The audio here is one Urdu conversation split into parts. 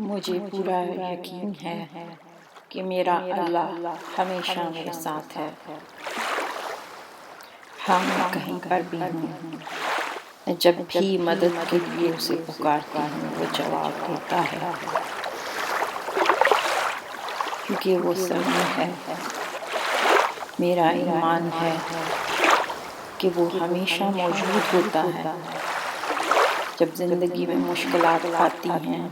مجھے پورا یقین ہے کہ میرا اللہ ہمیشہ میرے ساتھ ہے۔ ہاں، میں کہیں پر بھی ہوں، میں جب بھی مدد کے لیے اسے پکارتی ہوں وہ جواب دیتا ہے، کیونکہ وہ سمیع ہے۔ میرا ایمان ہے کہ وہ ہمیشہ موجود ہوتا ہے۔ جب زندگی میں مشکلات آتی ہیں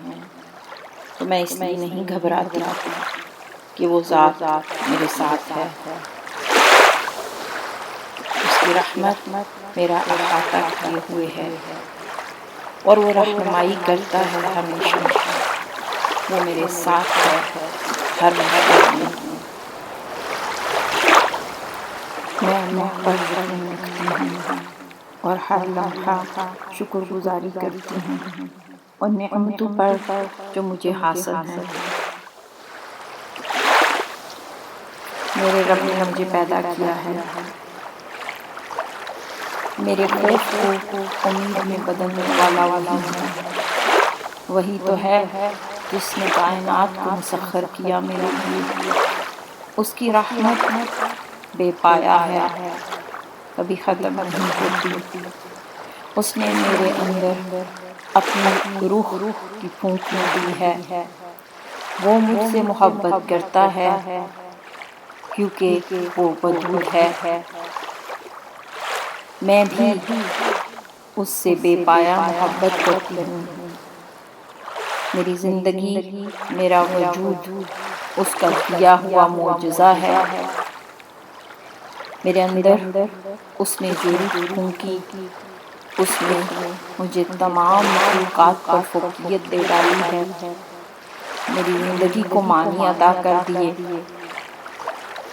تو میں اس لیے نہیں گھبراتی کہ وہ ذات میرے ساتھ ہے۔ اس کی رحمت میرا احاطہ کیے ہوئے ہے اور وہ رہنمائی کرتا ہے ہمیشہ۔ وہ میرے ساتھ ہے ہر مشکل میں۔ میں اللہ پر یقین رکھتی ہوں اور ہر لمحہ شکر گزاری کرتی ہوں ان نعمتوں پر جو مجھے حاصل ہیں۔ میرے رب نے مجھے پیدا کیا ہے، میرے خوف کو امید میں بدلنے والا وہی ہے۔ وہی تو ہے جس نے کائنات کو مسخر کیا میرے لیے۔ اس کی رحمت بے پایا ہے، کبھی ختم نہیں ہوتی۔ اس نے میرے اندر اپنی روح کی پھونک دی ہے۔ وہ مجھ سے محبت کرتا ہے کیونکہ وہ ودود ہے۔ میں بھی اس سے بے پایا محبت کرتی ہوں۔ میری زندگی، میرا وجود اس کا دیا ہوا معجزہ ہے۔ میرے اندر اس نے جو روح پھونکی، اس نے مجھے تمام مخلوقات پر فوقیت دے ڈالی ہے۔ میری زندگی کو معنی عطا کر دیے۔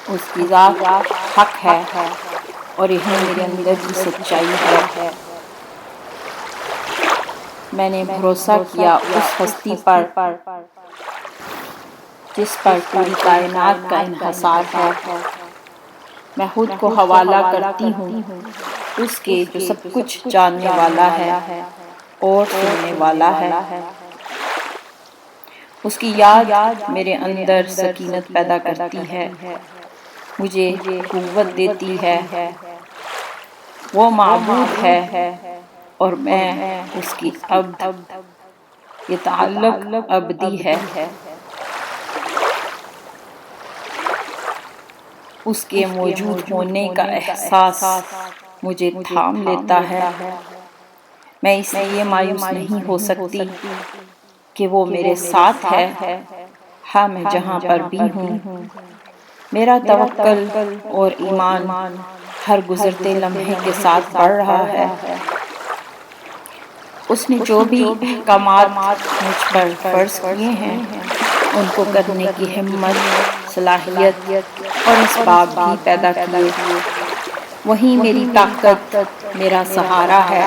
اس کی ذات حق ہے اور یہی میرے اندر کی سچائی ہے۔ میں نے بھروسہ کیا اس ہستی پر جس پر پوری کائنات کا انحصار ہے۔ میں خود کو حوالہ کرتی ہوں اس کے جو سب کچھ جاننے والا ہے اور سننے والا ہے۔ اس کی یاد میرے اندر سکینت پیدا کرتی ہے، مجھے قوت دیتی ہے۔ وہ معبود ہے اور میں اس کی عبد۔ یہ تعلق ابدی ہے۔ اس کے موجود ہونے کا احساس مجھے تھام لیتا ہے۔ میں اس لیے مایوس نہیں ہو سکتی کہ وہ میرے ساتھ ہے۔ ہاں، میں جہاں پر بھی ہوں، میرا توکل اور ایمان ہر گزرتے لمحے کے ساتھ بڑھ رہا ہے۔ اس نے جو بھی احکامات مجھ پر فرض کیے ہیں ان کو کرنے کی ہمت، صلاحیت اور اسباب بھی پیدا کیے۔ وہی میری طاقت، میرا سہارا ہے۔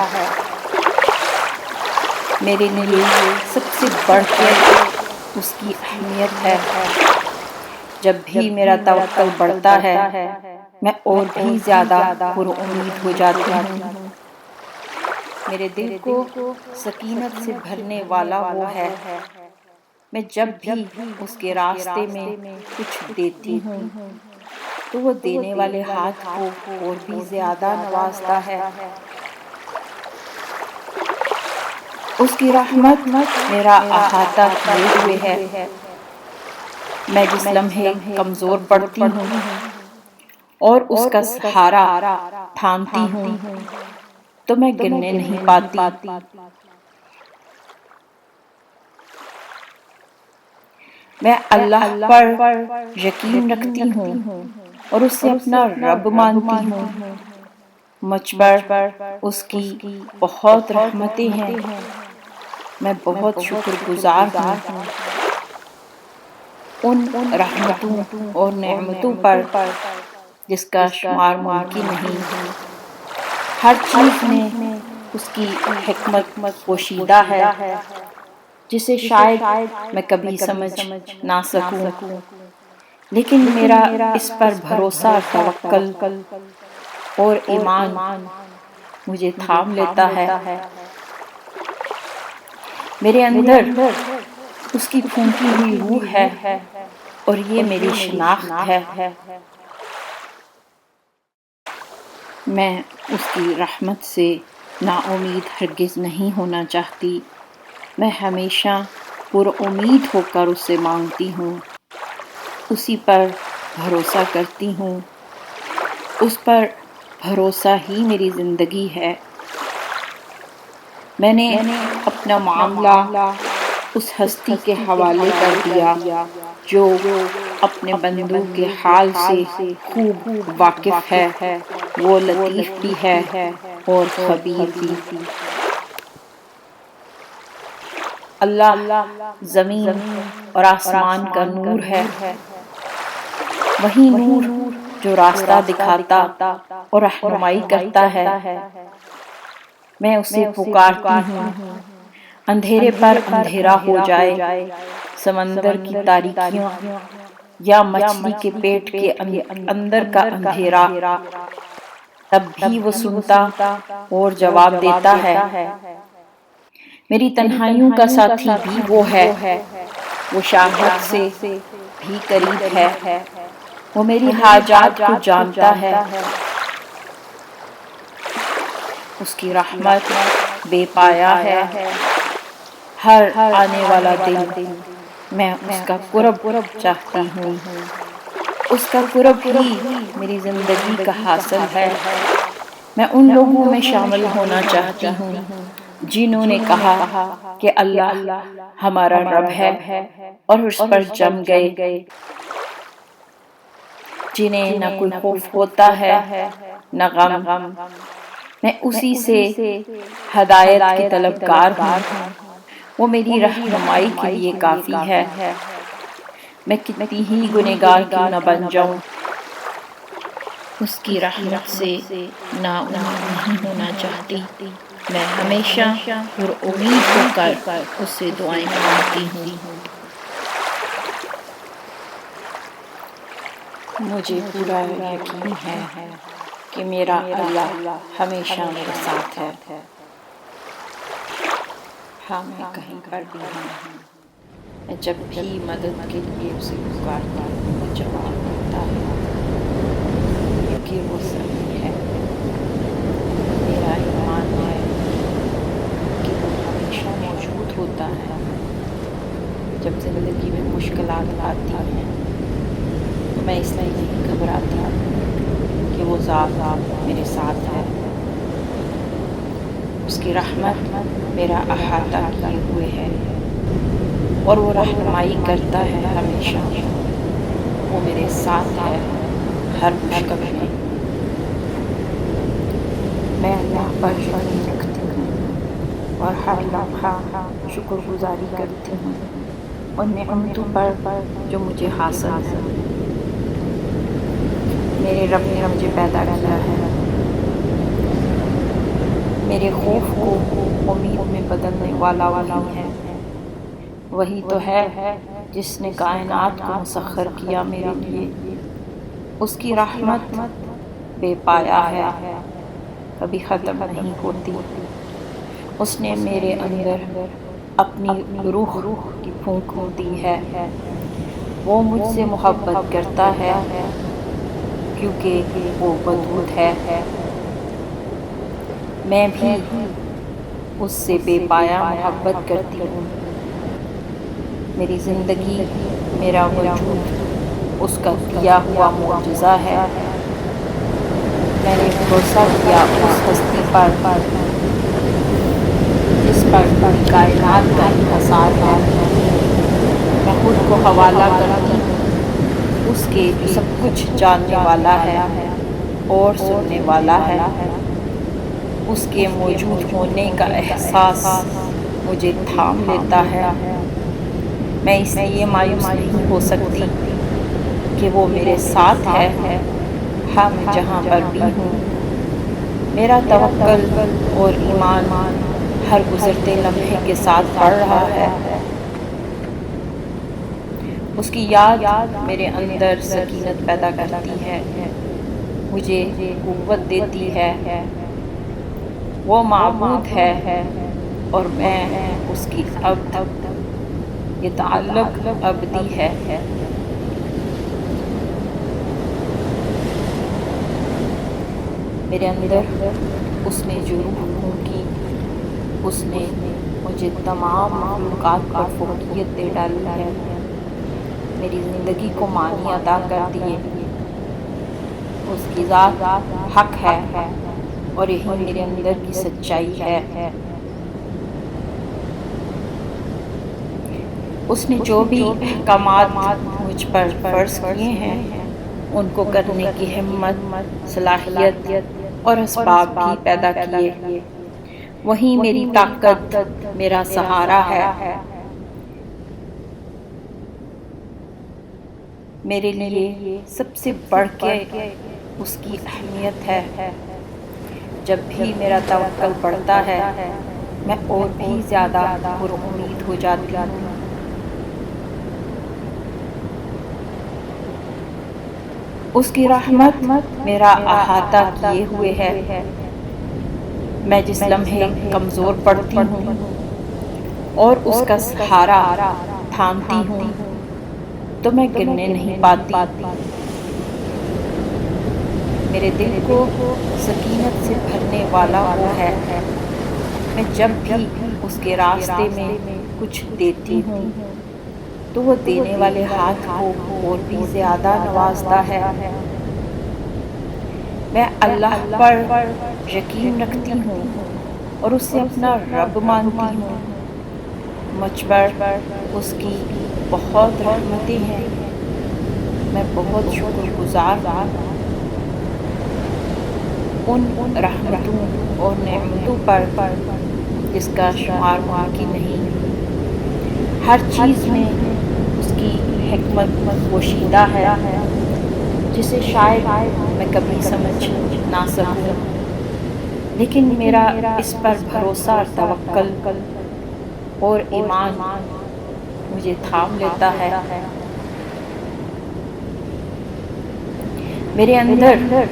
میرے لیے سب سے بڑھ کے اس کی اہمیت ہے۔ جب بھی میرا توکل بڑھتا ہے میں اور بھی زیادہ پر امید ہو جاتی ہوں۔ میرے دل کو سکینت سے بھرنے والا وہ ہے۔ میں جب بھی اس کے راستے میں کچھ دیتی ہوں تو وہ دینے والے ہاتھ کو اور بھی زیادہ نوازتا ہے۔ اس کی رحمت میرا احاطہ کیے ہوئے ہے۔ میں جس لمحے کمزور پڑتی ہوں اور اس کا سہارا تھامتی ہوں تو میں گرنے نہیں پاتی۔ میں اللہ پر یقین رکھتی ہوں اور اسے اپنا رب مانتی ہوں۔ مجھ پر اس کی بہت رحمتیں ہیں، میں بہت شکر گزار ہوں۔ ان رحمتوں اور نعمتوں پر جس کا شمار ممکن نہیں۔ ہر چیز میں اس کی حکمت پوشیدہ ہے جسے شاید میں کبھی سمجھ نہ سکوں، لیکن میرا اس پر بھروسہ، توکل اور ایمان مجھے تھام لیتا ہے۔ میرے اندر اس کی پھونکی ہوئی روح ہے اور یہ میری شناخت ہے۔ میں اس کی رحمت سے نا امید ہرگز نہیں ہونا چاہتی۔ میں ہمیشہ پر امید ہو کر اسے مانگتی ہوں، اسی پر بھروسہ کرتی ہوں۔ اس پر بھروسہ ہی میری زندگی ہے۔ میں نے اپنا معاملہ اس ہستی کے حوالے کر دیا جو اپنے بندوں کے حال سے خوب واقف ہے۔ وہ لطیف بھی ہے اور خبیر بھی۔ اللہ زمین اور آسمان کا نور ہے، وہی نور جو راستہ دکھاتا اور رہنمائی کرتا ہے۔ میں اسے پکارتی ہوں، اندھیرے پر اندھیرا ہو جائے، سمندر کی تاریکیوں یا مچھلی کے پیٹ کے اندر کا اندھیرا، تب بھی وہ سنتا اور جواب دیتا ہے۔ میری تنہائیوں کا ساتھی بھی وہ ہے، وہ شاہد سے بھی قریب ہے، وہ میری حاجات کو جانتا ہے۔ اس کی رحمت بے پایا ہے۔ ہر آنے والا دن میں اس کا قرب چاہتی ہوں۔ اس کا قرب ہی میری زندگی کا حاصل ہے۔ میں ان لوگوں میں شامل ہونا چاہتی ہوں جنہوں نے کہا کہ اللہ ہمارا رب ہے اور اس پر جم گئے، جنہیں نہ کوئی خوف ہوتا ہے نہ غم۔ میں اسی سے ہدایت کی طلبگار ہوں، وہ میری رہنمائی کے لیے کافی ہے۔ میں کتنی ہی گنہگار کیوں نہ بن جاؤں، اس کی رحمت سے نا امید نہیں ہونا چاہتی۔ میں ہمیشہ پر امید ہو کر اس سے دعائیں مانگتی ہوں۔ مجھے پورا یقین ہے کہ میرا اللہ ہمیشہ میرے ساتھ ہے۔ ہاں، میں کہیں پر بھی ہوں، میں جب بھی مدد کے لیے اسے پکارتا ہوں وہ جواب دیتا ہے، کیونکہ وہ سمیع ہے۔ میرا ایمان ہے کہ وہ ہمیشہ موجود ہوتا ہے۔ جب زندگی میں مشکلات آتی ہیں تو میں اس لیے نہیں گھبراتی کہ وہ ذات میرے ساتھ ہے۔ اس کی رحمت میرا احاطہ کیے ہوئے ہے اور وہ رہنمائی کرتا ہے ہمیشہ۔ وہ میرے ساتھ ہے ہر مشکل میں۔ میں اللہ پر یقین رکھتی ہوں اور ہر لمحہ شکر گزاری کرتی ہوں ان نعمتوں پر جو مجھے حاصل ہے۔ میرے رب نے مجھے پیدا کیا ہے، میرے خوف کو امید میں بدلنے والا وہی ہے۔ وہی تو ہے جس نے کائنات کو مسخر کیا میرے لیے۔ اس کی رحمت بے پایا ہے، کبھی ختم نہیں ہوتی۔ اس نے میرے اندر اپنی روح کی پھونک دی ہے۔ وہ مجھ سے محبت کرتا ہے کیونکہ وہ ودود ہے۔ میں بھی اس سے بے پایا محبت کرتی ہوں۔ میری زندگی، میرا وجود اس کا دیا ہوا معجزہ ہے۔ میں نے بھروسہ کیا اس ہستی پر جس پر پوری کائنات کا انحصار ہے۔ میں خود کو حوالہ کرتی ہوں اس کے جو سب کچھ جاننے والا ہے اور سننے والا ہے۔ اس کے موجود ہونے کا احساس مجھے تھام لیتا ہے۔ میں اس لیے مایوس نہیں ہو سکتی کہ وہ میرے ساتھ ہے۔ ہاں، میں جہاں پر بھی ہوں، میرا توکل اور ایمان ہر گزرتے لمحے کے ساتھ بڑھ رہا ہے۔ اس کی یاد میرے اندر سکینت پیدا کرتی ہے، مجھے قوت دیتی ہے۔ وہ معبود ہے اور میں اس کی عبد۔ یہ تعلق ابدی ہے۔ میرے اندر اس نے جو روح پھونکی، اس نے مجھے تمام مخلوقات پر فوقیت دے ڈالی ہے، میری زندگی کو معنی عطا کر دیے۔ اس کی ذات حق ہے اور یہی میرے اندر کی سچائی ہے۔ اس نے جو بھی احکامات مجھ پر فرض کیے ہیں ان کو کرنے کی ہمت، صلاحیت اور اسباب بھی پیدا کیے۔ وہی میری طاقت، میرا سہارا ہے۔ میرے لیے سب سے بڑھ کے اس کی اہمیت ہے۔ جب بھی میرا توکل بڑھتا ہے میں اور بھی زیادہ پر امید ہو جاتی ہوں۔ اس کی رحمت میرا احاطہ کیے ہوئے ہے۔ میں جس لمحے کمزور پڑتی ہوں اور اس کا سہارا تھامتی ہوں تو میں گرنے نہیں پاتی۔ میرے دل کو سکینت سے بھرنے والا وہ ہے۔ میں جب بھی اس کے راستے میں کچھ دیتی ہوں تو وہ دینے والے ہاتھ کو اور بھی زیادہ نوازتا ہے۔ میں اللہ پر یقین رکھتی ہوں اور اسے اپنا رب مانتی ہوں۔ مجھ پر اس کی بہت رحمتیں ہیں، میں بہت شکر گزار ہوں۔ ان رحمتوں اور نعمتوں پر جس کا شمار ممکن نہیں۔ ہر چیز میں اس کی حکمت پوشیدہ ہے جسے شاید میں کبھی سمجھ نہ سکوں، لیکن میرا اس پر بھروسہ، توکل اور ایمان مجھے تھام لیتا ہے۔ میرے اندر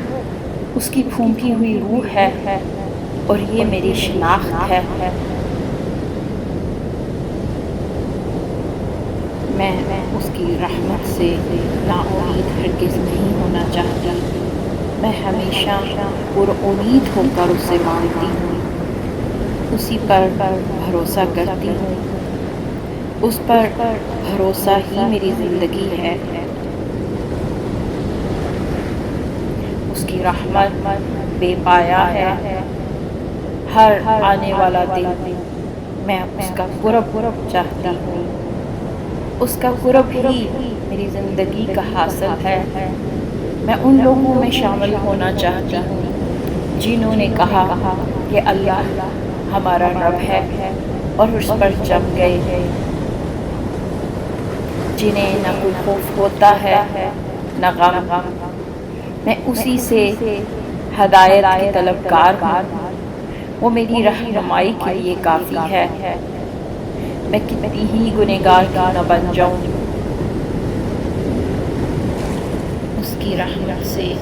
اس کی پھونکی ہوئی روح ہے اور یہ میری شناخت ہے۔ میں اس کی رحمت سے نا امید ہرگز نہیں ہونا چاہتی۔ میں ہمیشہ پر امید ہو کر اسے مانتی ہوں، اسی پر بھروسہ کرتی ہوں۔ اس پر بھروسہ ہی میری زندگی ہے۔ اس کی رحمت بے پایا ہے۔ ہر آنے والا دن میں اس کا قرب چاہتی ہوں۔ اس کا قرب ہی میری زندگی کا حاصل ہے۔ میں ان لوگوں میں شامل ہونا چاہتی ہوں جنہوں نے کہا کہ اللہ ہمارا رب ہے اور اس پر جم گئے، جنہیں نہ کوئی خوف ہوتا ہے نہ غم۔ میں اسی سے ہدایت کی طلبگار ہوں، وہ میری رہنمائی کے لیے کافی ہے۔ میں کتنی ہی گنہگار کیوں نہ بن جاؤں، اس کی رحمت سے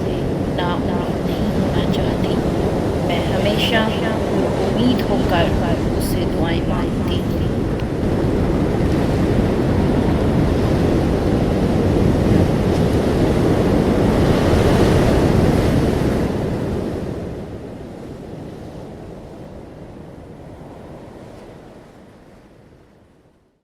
نا امید نہیں ہونا چاہتی۔ میں ہمیشہ امید ہو کر اسے دعائیں مانگتی ہوں۔